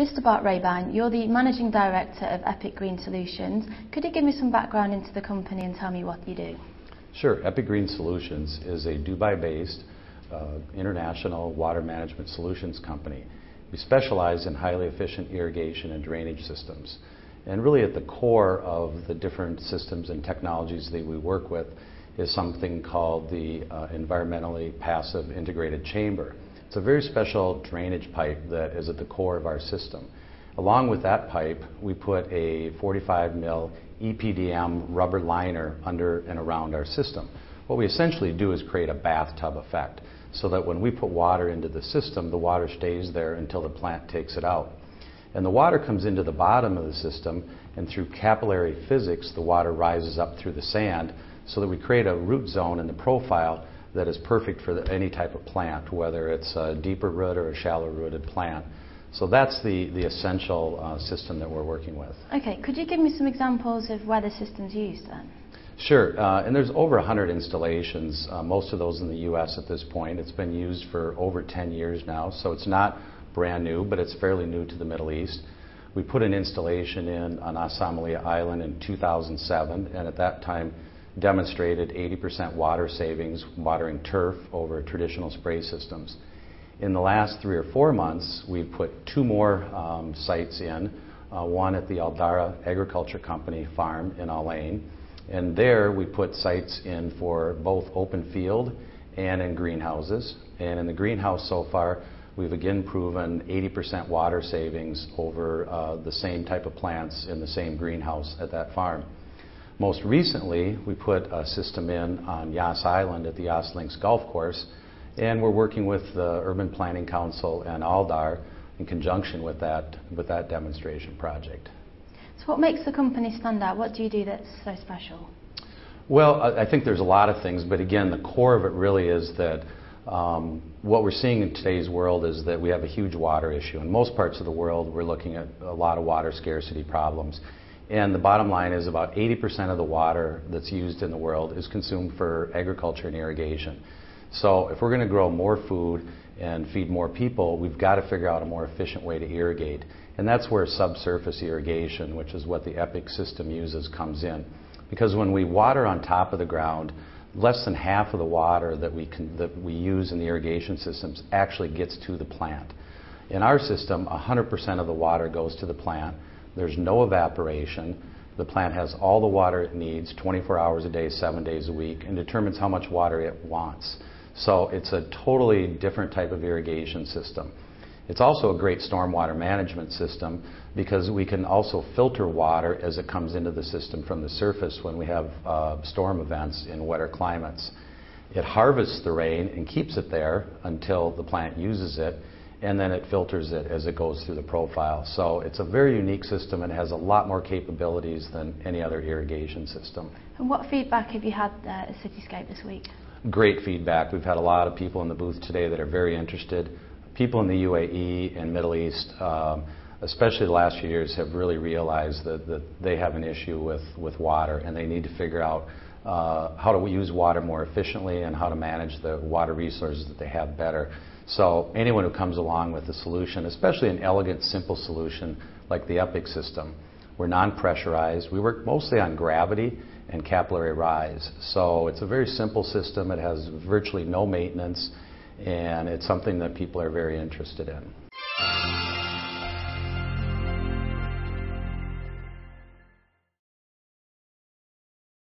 Mr. Bart Rehbein, you're the Managing Director of Epic Green Solutions. Could you give me some background into the company and tell me what you do? Sure. Epic Green Solutions is a Dubai-based international water management solutions company. We specialize in highly efficient irrigation and drainage systems. And really at the core of the different systems and technologies that we work with is something called the environmentally passive integrated chamber. It's a very special drainage pipe that is at the core of our system. Along with that pipe, we put a 45 mil EPDM rubber liner under and around our system. What we essentially do is create a bathtub effect, so that when we put water into the system, the water stays there until the plant takes it out. And the water comes into the bottom of the system, and through capillary physics, the water rises up through the sand, so that we create a root zone in the profile that is perfect for any type of plant, whether it's a deeper root or a shallow rooted plant. So that's the essential system that we're working with. Okay, could you give me some examples of where the system's used then? Sure, and there's over 100 installations, most of those in the US at this point. It's been used for over 10 years now, so it's not brand new, but it's fairly new to the Middle East. We put an installation in on Asamalia Island in 2007, and at that time demonstrated 80% water savings watering turf over traditional spray systems. In the last 3 or 4 months, we've put 2 more sites in, one at the Aldara Agriculture Company farm in Al Ain, and there we put sites in for both open field and in greenhouses. And in the greenhouse so far, we've again proven 80% water savings over the same type of plants in the same greenhouse at that farm. Most recently, we put a system in on Yas Island at the Yas Links Golf Course, and we're working with the Urban Planning Council and Aldar in conjunction with that demonstration project. So what makes the company stand out? What do you do that's so special? Well, I think there's a lot of things, but again, the core of it really is that what we're seeing in today's world is that we have a huge water issue. In most parts of the world, we're looking at a lot of water scarcity problems. And the bottom line is about 80% of the water that's used in the world is consumed for agriculture and irrigation. So if we're going to grow more food and feed more people, we've got to figure out a more efficient way to irrigate. And that's where subsurface irrigation, which is what the EPIC system uses, comes in. Because when we water on top of the ground, less than half of the water that we use in the irrigation systems actually gets to the plant. In our system, 100% of the water goes to the plant. There's no evaporation. The plant has all the water it needs 24 hours a day, 7 days a week, and determines how much water it wants. So it's a totally different type of irrigation system. It's also a great stormwater management system because we can also filter water as it comes into the system from the surface when we have storm events in wetter climates. It harvests the rain and keeps it there until the plant uses it, and then it filters it as it goes through the profile. So it's a very unique system and has a lot more capabilities than any other irrigation system. And what feedback have you had at Cityscape this week? Great feedback. We've had a lot of people in the booth today that are very interested. People in the UAE and Middle East, especially the last few years, have really realized that they have an issue with water, and they need to figure out how to use water more efficiently and how to manage the water resources that they have better. So anyone who comes along with a solution, especially an elegant, simple solution like the EPIC system, we're non-pressurized. We work mostly on gravity and capillary rise. So it's a very simple system. It has virtually no maintenance, and it's something that people are very interested in.